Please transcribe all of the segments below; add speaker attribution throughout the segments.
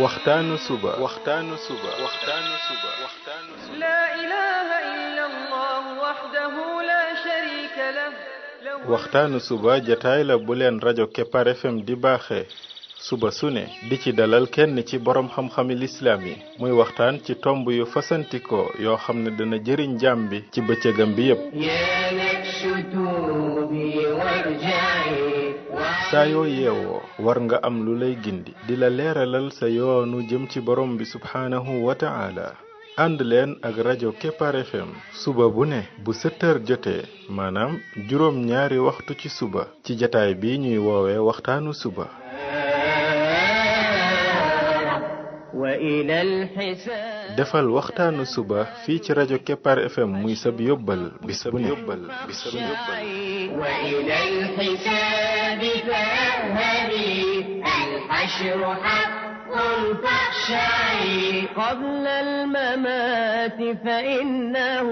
Speaker 1: waxtaanu suba
Speaker 2: لا إله إلا الله وحده لا شريك له
Speaker 1: waxtaanu suba jataay la bu leen rajo Kepar FM di baaxee suba su ne di ci dalal kenn ci borom xam-xami lislaam yi muy waxtaan ci tomb yu fasantikoo yoo xam ne dana jëriñ jaam bi ci bëccëgam bi yépp saa yoo yeewoo war nga am lu lay gindi di la leeralal sa yoonu jëm ci borom bi subhaanahu wa ta'ala ànd leen ak rajo Kepar FM suba bu ne bu 7h jotee maanaam juróom ñaari waxtu ci suba ci jataay bi ñuy woowee waxtaanu suba defal waxtaanu suba fii ci rajo Kepar FM muy sab yóbbal bis bu ne
Speaker 2: قبل الممات فإنه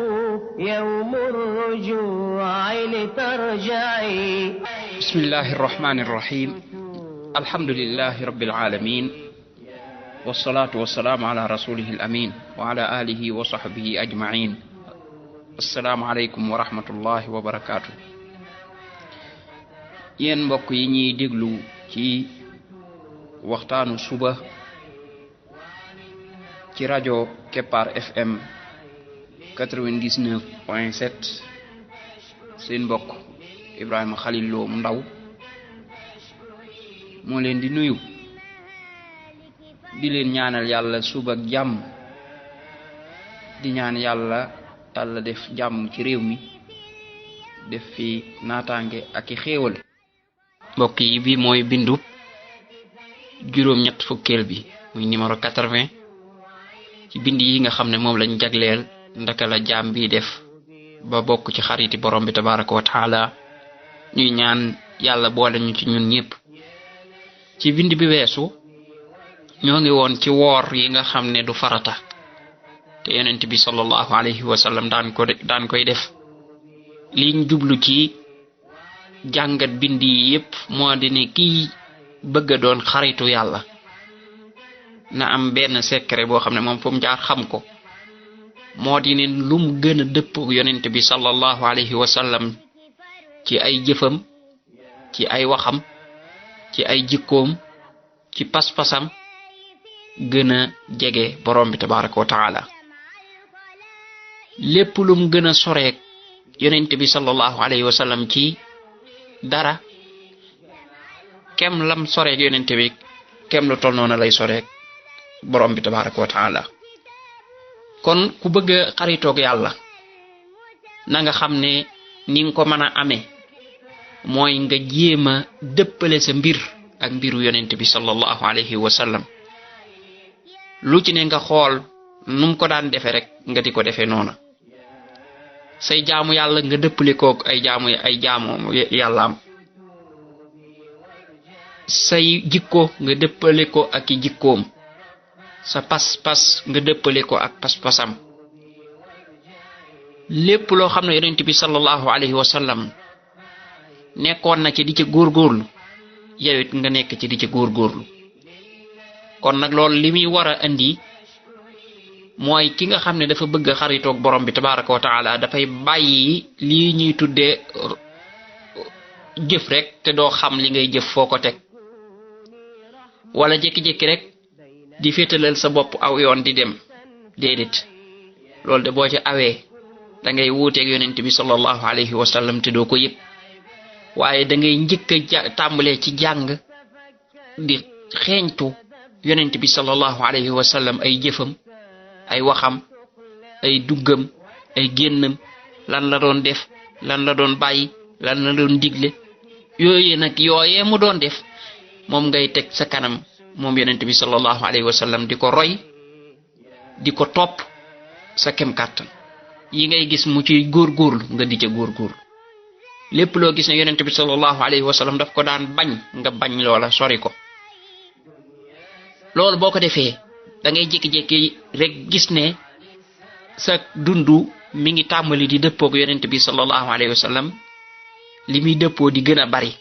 Speaker 2: يوم الرجوع لترجعي
Speaker 3: بسم الله الرحمن الرحيم الحمد لله رب العالمين والصلاة والسلام على رسوله الأمين وعلى آله وصحبه أجمعين السلام عليكم ورحمة الله وبركاته yéen mbokk yi ñuy déglu ci waxtaanu suba ci rajo Kepar FM 99.7 seen mbokk Ibrahima Khalil Lo mu ndaw moo leen di nuyu di leen ñaanal yàlla suba ak jàmm di ñaan yàlla def jàmm ci réew mi def fi naataange ak i xéewal mbokk yi bi mooy bindu juróom ñett fukkeel bi muy numéro 80 ci bind yi nga xam ne moom lañ jagleel ndaka la jaam bi def ba bokk ci xariti borom bi tabaraka wa taala ñuy ñaan yàlla boole ñu ci ñun ñëpp ci bind bi weesu ñoo ngi woon ci woor yi nga xam ne du farata te yonent bi sallallahu alayhi wa sallam daan koy def liñ jublu ci jàngat bind yi yépp moo di ne kii bëgg a doon xaritu yàlla na am benn secret boo xam ne moom fu mu jaar xam ko moo di ne lum gën a dëpp yonent bi sallallahu alayhi wa sallam ci ay jëfam ci ay waxam ci ay jikkoom ci pas-pasam gën a jege borom bi tabaraka wa taala lépp lum gën a soreek yonent bi sallallahu alayhi wa sallam ci dara kem lam soreek yonent bi kem lu tol noonu lay soreek borom bi tabaraka wa taala kon ku bëgg a xaritoog yàlla na nga xam ne ni nga ko mën a amee mooy nga jéem a dëppale sa mbir ak mbiru yonent bi sallallahu alayhi wa sallam lu ci ne nga xool num ko daan defe rek nga di ko defe noona say jaamu yàlla nga dëppale kook ay jaamu yàlla am say jikko nga dëppale ko ak i jikkoom sa pas-pas nga dëppale ko ak pas-pasam lépp loo xam ne yonent bi sallallahu alayhi wa sallam nekkoon na ci di ca góorgóorlu yow it nga nekk ci di ca góorgóorlu kon nag loolu li muy war a indi mooy ki nga xam ne dafa bëgg a xaritoog borom bi tabaraka wa taala dafay bàyyi lii ñuy tuddee jëf rek te doo xam li ngay jëf foo ko teg wala jékki-jékki rek di féetalal sa bopp aw yoon di dem déedéet loolu de boo ci awee da ngay wuuteeg yonent bi sallallahu alayhi wa sallam te doo ko yëpp waaye da ngay njëkk a tàmbalee ci jàng di xeeñtu yonent bi sallallahu alayhi wa sallam ay jëfam ay waxam ay duggam ay génnam lan la doon def lan la doon bàyyi lan la doon digle yooyu nag yooyee mu doon def moom ngay teg sa kanam moom yonent bi sallallahu alayhi wa sallam di ko roy di ko topp sa kem kàttan yi ngay gis mu ci góorgóorlu nga di ca góorgóorlu lépp loo gis ne yonent bi sallallahu alayhi wa sallam daf ko daan bañ nga bañ loola sori ko loolu boo ko defee da ngay jékki-jékki rek gis ne sa dundu mi ngi tàmbali di dëppoog yonent bi sallallahu alayhi wa sallam li muy dëppoo di gën a bari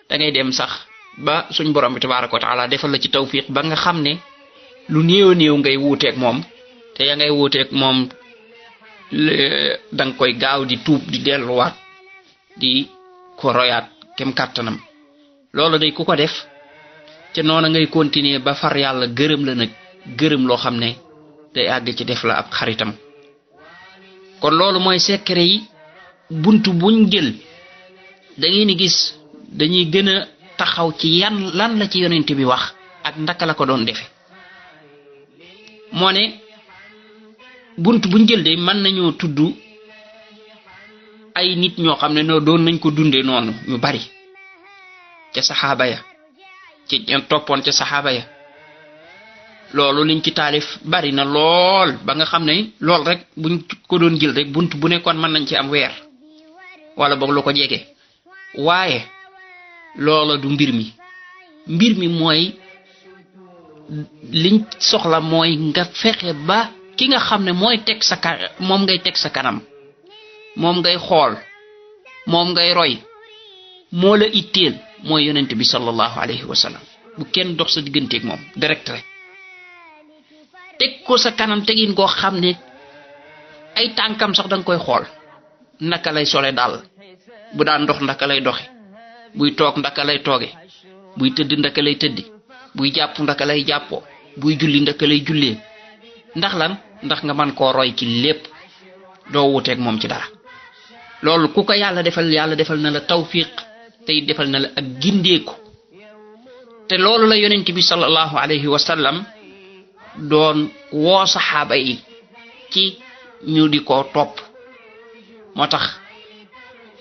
Speaker 3: da ngay dem sax ba suñ borom bi tabaraka wa taala defal la ci tawfiq ba nga xam ne lu néew néew ngay wuuteeg moom te ya ngay wuuteeg moom dang koy gaaw di tuub di delluwaat di ko royaat kem kàttanam loolu day ku ko def te noona ngay continuer ba far yàlla gërëm la nag gërëm loo xam ne day àgg ci def la ab xaritam kon loolu mooy secret yi buntu buñ jël da ngeen di gis dañuy gën a taxaw ci lan la ci yonent bi wax ak ndaka la ko doon defe moo ne buntu buñ jël de mën nañoo tudd ay nit ñoo xam ne noo doon nañ ko dundee noonu ñu bari ca saxaaba ya ci ñen toppoon ca saxaaba ya loolu liñ ci taalif bari na lool ba nga xam ne lool rek buñ ko doon jël rek buntu bu nekkoon mën nañ ci am weer wala boog lu ko jege waaye loola du mbir mi mooy liñ soxla mooy nga fexe ba ki nga xam ne mooy teg sa moom ngay teg sa kanam moom ngay xool moom ngay roy moo la itteel mooy yonent bi sallallahu alayhi wa sallam bu kenn dox sa digganteeg moom direct rek teg ko sa kanam tegin koo xam ne ay tànkam sax danga koy xool naka lay sole daal bu daan dox ndaka lay doxe buy toog ndaka lay tooge buy tëdd ndaka lay tëddi buy jàpp ndaka lay jàppoo buy julli ndaka lay jullee ndax lan ndax nga man koo roy ci lépp doo wuteeg moom ci dara loolu ku ko yàlla defal na la tawfiq tey defal na la ak gindeeku te loolu la yonent bi sallallahu alayhi wa sallam doon woo saxaaba yi ci ñu di ko topp moo tax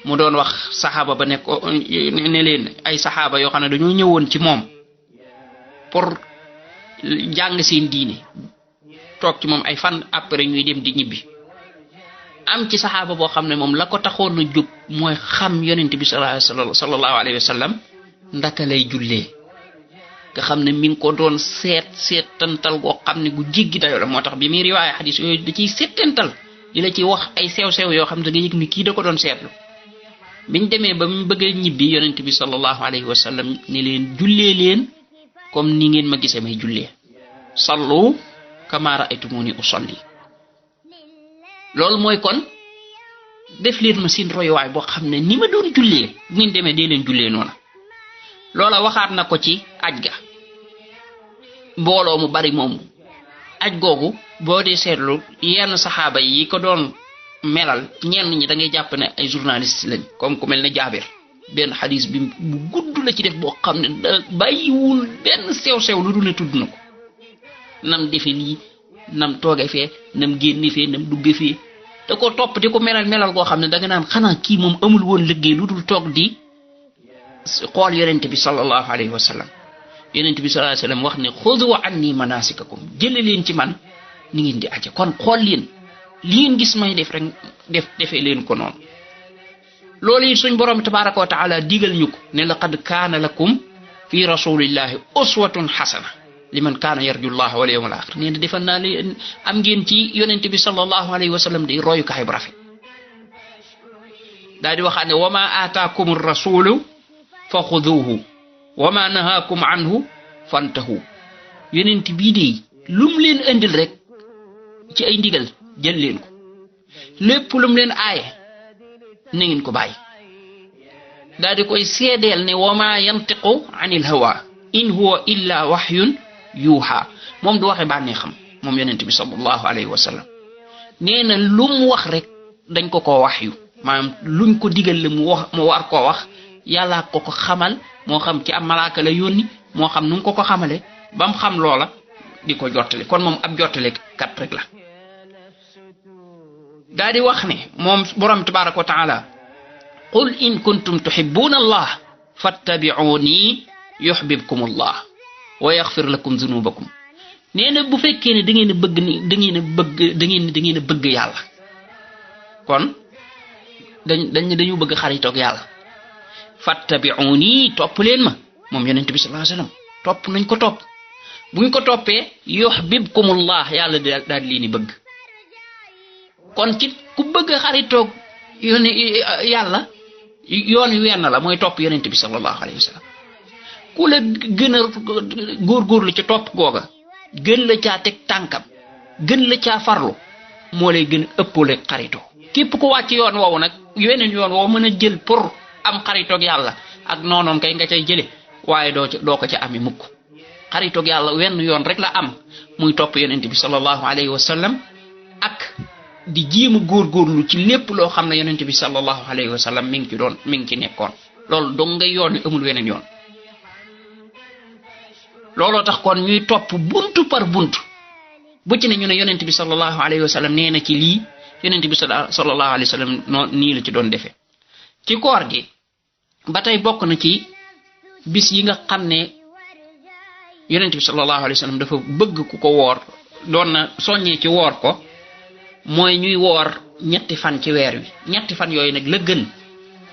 Speaker 3: mu doon wax saxaaba ba ne ko ne leen ay saxaaba yoo xam ne dañoo ñëwoon ci moom pour jàng seen diine toog ci moom ay fan après ñuy dem di ñibbi am ci saxaaba boo xam ne moom la ko taxoon na jóg mooy xam yonent bi sallallahu alayhi wa sallam ndaka lay jullee nga xam ne mi ngi ko doon seetantal goo xam ne gu jéggi dayoo la moo tax bi muy riwaaya xadis yooyu da ciy seetantal di la ci wax ay sew-sew yoo xam ne da nga yëg ni kii da ko doon seetlu biñ demee ba mu bëgg a ñibbi yonent bi sallallahu alayhi wa sallam ni leen jullee leen comme ni ngeen ma gisee may jullee sallu kama ra'aytumuni usalli loolu mooy kon def leen ma seen royuwaay boo xam ne ni ma doon jullee bu ngeen demee dee leen jullee noona loola waxaat na ko ci aj ga mbooloo mu bari moomu aj googu boo dee seetlu yenn saxaaba yi ko doon melal ñenn ñi da ngay jàpp ne ay journaliste lañ comme ku mel ne Jaabir benn xadis bi bu gudd la ci def boo xam ne da bàyyiwul benn sew-sew lu dul ne tudd na ko nam defe lii nam tooge fee nam génne fee nam dugge fee da ko topp di ko melal goo xam ne da nga naan xanaa kii moom amul woon liggéey lu dul toog di xool yonent bi sallallahu alayhi wa sallam yonent bi sallallahu alayhi wa sallam wax ne xudu anni manasikakum jële leen ci man ni ngeen di aje kon xool leen li ngeen gis may def rek defee leen ko noonu loolu it suñ borom tabaraka wa taala digal ñu ko ne laqad kaana lakum fi rasulillahi uswatun xasana liman kaana yarju llaha wal yawmal axir nee na defal naa leen am ngeen ci yonent bi sallallahu alayhi wa sallam day royukaay bu rafet daal di waxaat ne wa ma aataakum rasulu fa xuduhu wa ma nahaakum anhu fantahu yonent bii de lum leen andil rek ci ay ndigal jël leen ko lépp lum leen aaye na ngeen ko bàyyi daal di koy seedeel ne wa ma yantiqu anil hawa in huwa illa waxyun yuuxa moom du waxe bànnee xam moom yonent bi sallallahu alayhi wa sallam nee na lu mu wax rek dañ ko wax yu maanaam luñ ko digal la mu war koo wax yàlla ko xamal moo xam ci am malaaka la yónni moo xam nu ko xamale ba mu xam loola di ko jottali kon moom ab jottale kat rek la daa di wax ne moom borom tabaraka wa taala qul in kuntum tuhibbuna allah fattabi'uni yuhbibkum allah wa yaghfir lakum dhunubakum nee na bu fekkee ne da ngeen a bëgg yàlla kon dañu bëgg xaritoog yàlla fattabi'uni topp leen ma moom yonent bi sallallahu alayhi wasallam topp nañ ko topp buñ ko toppee yuhbibkumullah yàlla daal di leen di bëgg kon ci ku bëgg xaritoog yàlla yoon wi wenn la mooy topp yonent bi sallallahu alayhi wasallam ku la gën a góorgóorlu ci topp googa gën la caa teg tànkam gën la caa farlu moo lay gën a ëppale xaritoo képp ku wàcc yoon woowu nag yeneen yoon woowu mën a jël pour am xaritoog yàlla ak noonoon kay nga cay jële waaye doo ko ca ami mukk xaritoog yàlla wenn yoon rek la am muy topp yonent bi sallallahu alayhi wa sallam ak di jéem a góorgóorlu ci lépp loo xam ne yonent bi sallallahu alayhi wa sallam mi ngi ci nekkoon loolu dong ngay yoon wi amul weneen yoon looloo tax kon ñuy topp buntu par buntu bu ci ne ñu ne yonent bi sallallahu alayhi wa sallam nee na ci lii yonent bi sallallahu alayhi wa sallam nii la ci doon defee ci koor gi ba tey bokk na ci bis yi nga xam ne yonent bi sallallahu alayhi wa sallam dafa bëgg ku ko woor doon na soññee ci woor ko mooy ñuy woor ñetti fan ci weer wi ñetti fan yooyu nag la gën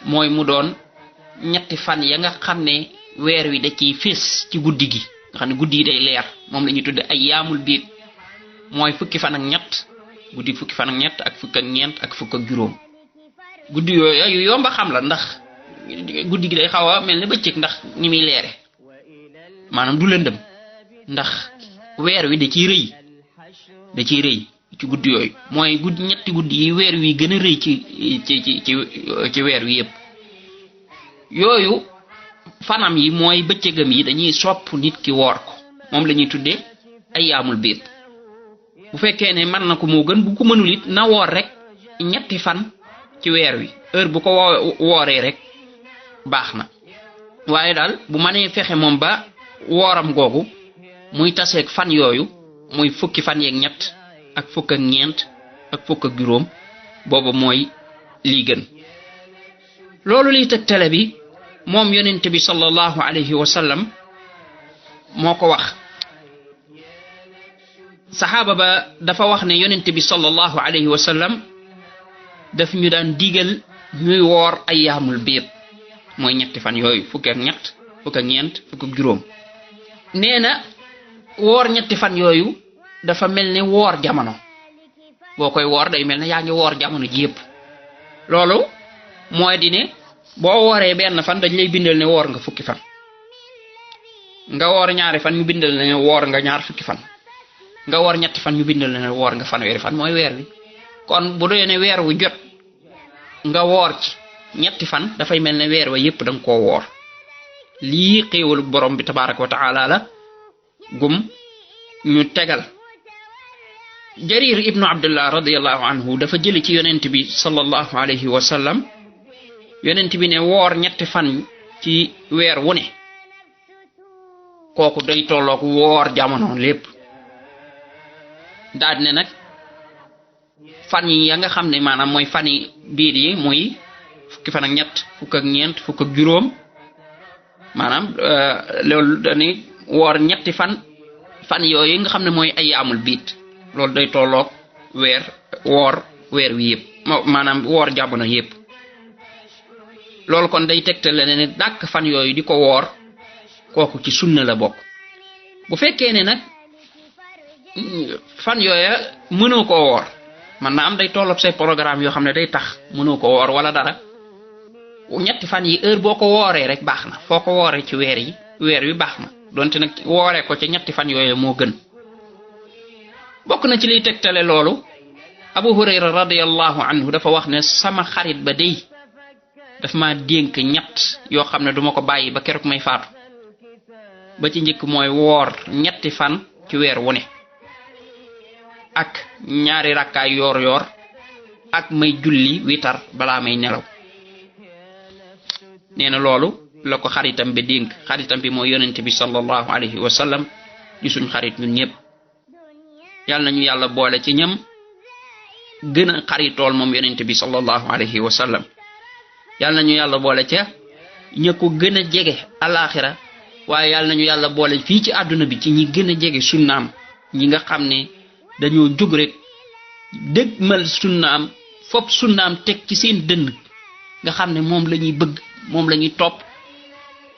Speaker 3: mooy mu doon ñetti fan ya nga xam ne weer wi da ciy fés ci guddi gi nga xam ne guddi yi day leer moom la ñuy tudde ay yaamul biit mooy fukki fan ak ñett guddi fukki fan ak ñett ak fukk ak ñeent ak fukk ak juróom guddi yooyu yu yomba xam la ndax guddi gi day xaw a mel ne bëccëg ndax ni muy leere maanaam du lëndëm ndax weer wi da ciy rëy ci guddi yooyu mooy ñetti guddi yi weer wi gën a rëy ci weer wi yëpp yooyu fanam yi mooy bëccëgam yi dañuy sopp nit ki woor ko moom la ñuy tuddee ay yaamul biit bu fekkee ne mën na ko moo gën bu ko mënul it na woor rek ñetti fan ci weer wi heure bu ko wooree rek baax na waaye daal bu mënee fexe moom ba wooram googu muy taseeg fan yooyu muy fukki fan yeeg ñett ak fukk ak ñeent ak fukk ak juróom booba mooy lii gën loolu liy tegtale bi moom yonent bi sallallahu alayhi wa sallam moo ko wax saxaaba ba dafa wax ne yonent bi sallallahu alayhi wa sallam daf ñu daan digal ñuy woor ayyaamul biid mooy ñetti fan yooyu fukk ak ñett fukk ak ñeent fukk ak juróom nee na woor ñetti fan yooyu dafa mel ne woor jamono boo koy woor day mel ne yaa ngi woor jamono ji yëpp loolu mooy di ne boo wooree benn fan dañ lay bindal ne woor nga fukki fan nga woor ñaari fan ñu bindal ne woor nga ñaar fukki fan nga woor ñetti fan ñu bindal ne woor nga fanweeri fan mooy weer wi kon bu doy ne weer wu jot nga woor ci ñetti fan dafay mel ne weer wa yëpp da nga koo woor lii xéewalu borom bi tabaraka wa taala la gum ñu tegal jarir ibnu abdullah radiyallahu anhu dafa jëli ci yonent bi sallallahu alayhi wa sallam yonent bi ne woor ñetti fan ci weer wu ne kooku day tolloog woor jamono lépp daal ne nag fan yi ya nga xam ne maanaam mooy fan yi biir yi muy fukki fan ak ñett fukk ak ñeent fukk ak juróom maanaam loolu dañuy woor ñetti fan yooyu nga xam ne mooy ayyaamul biit loolu day tolloog woor weer wi yëpp maanaam woor jamono yëpp loolu kon day tegtale ne dàkk fan yooyu di ko woor kooku ci sunna la bokk bu fekkee ne nag fan yooya mënoo koo woor man na am day tolloog say programme yoo xam ne day tax mënoo ko woor wala dara ñetti fan yi heure boo ko wooree rek baax na foo ko wooree ci weer wi baax na donte nag wooree ko ca ñetti fan yooyu moo gën bokk na ci liy tegtale loolu Abu Hurayra radiyallahu anhu dafa wax ne sama xarit ba dey daf ma dénk ñett yoo xam ne duma ko bàyyi ba keroog may faatu ba ci njëkk mooy woor ñetti fan ci weer wu ne ak ñaari rakkaay yoor ak may julli witar balaa may nelaw nee na loolu la ko xaritam bi dénk xaritam bi mooy yonent bi sallallahu alayhi wa sallam di suñ xarit ñun ñëpp yàlla nañu yàlla boole ci ñam gën a xaritool moom yonent bi sallallahu alayhi wa sallam yàlla nañu yàlla boole ca ña ko gën a jege alaxira waaye yàlla nañu yàlla boole fii ci àdduna bi ci ñi gën a jege sunnaam ñi nga xam ne dañoo jóg rek dëgmal sunnaam fop sunnaam teg ci seen dënn nga xam ne moom la ñuy bëgg moom la ñuy topp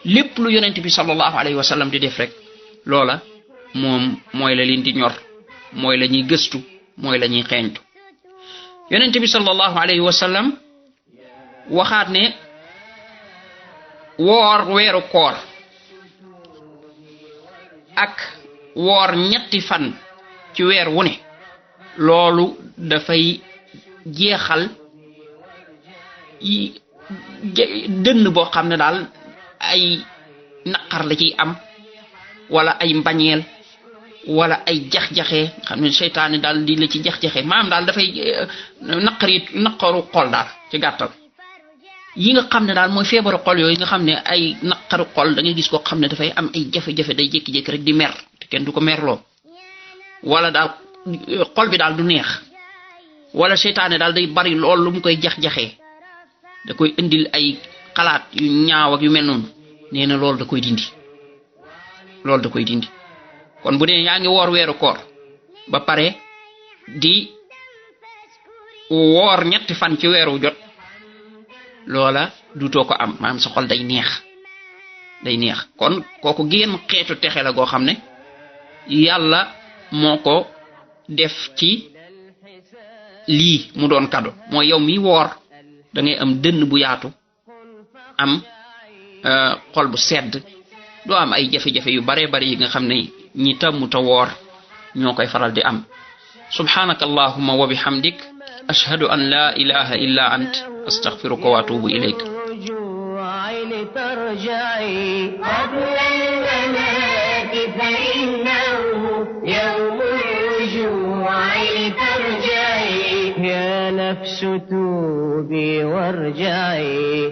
Speaker 3: lépp lu yonent bi sallallahu alayhi wa sallam di def rek loola moom mooy la leen di ñor mooy la ñuy gëstu mooy la ñuy xeeñtu yonent bi sallallahu alayhi wa sallam waxaat ne woor weeru koor ak woor ñetti fan ci weer wu ne loolu dafay jeexal dënn boo xam ne daal ay naqar la ciy am wala ay mbañeel wala ay jax-jaxee xam ne seytaane daal di la ci jax-jaxee maanaam daal dafay naqaru xol daal ci gàttal yi nga xam ne daal mooy feebaru xol yooyu nga xam ne ay naqaru xol da ngay gis koo xam ne dafay am ay jafe-jafe day jékki-jékki rek di mer te kenn du ko merloo wala daal xol bi daal du neex wala seytaane daal day bari lool lu mu koy jax-jaxee da koy indil ay xalaat yu ñaaw ak yu mel noonu nee na loolu da koy dindi kon bu dee yaa ngi woor weeru koor ba pare di woor ñetti fan ci weeru jot loola duutoo ko am maanaam sa xol day neex kon kooku génn xeetu texe la goo xam ne yàlla moo ko def ci lii mu doon kado mooy yow mi woor da ngay am dënn bu yaatu am xol bu sedd doo am ay jafe-jafe yu bare bari yi nga xam ne ñi tàmmu ta woor ñoo koy faral di am subhanaka allahumma wa bihamdik ashhadu an la ilaha illa ant astaghfiruka wa atubu ilayk
Speaker 4: يا نفس توبي وارجعي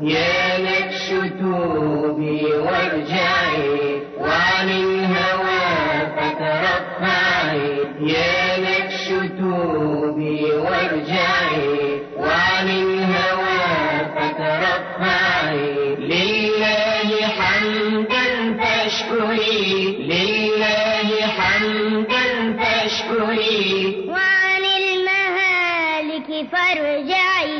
Speaker 4: يا نفس توبي وارجعي وعن الهوى فترفعي يا نفس توبي وارجعي وعن الهوى فترفعي لله حمدا فاشكري لله حمدا فاشكري
Speaker 5: وعن المهالك فارجعي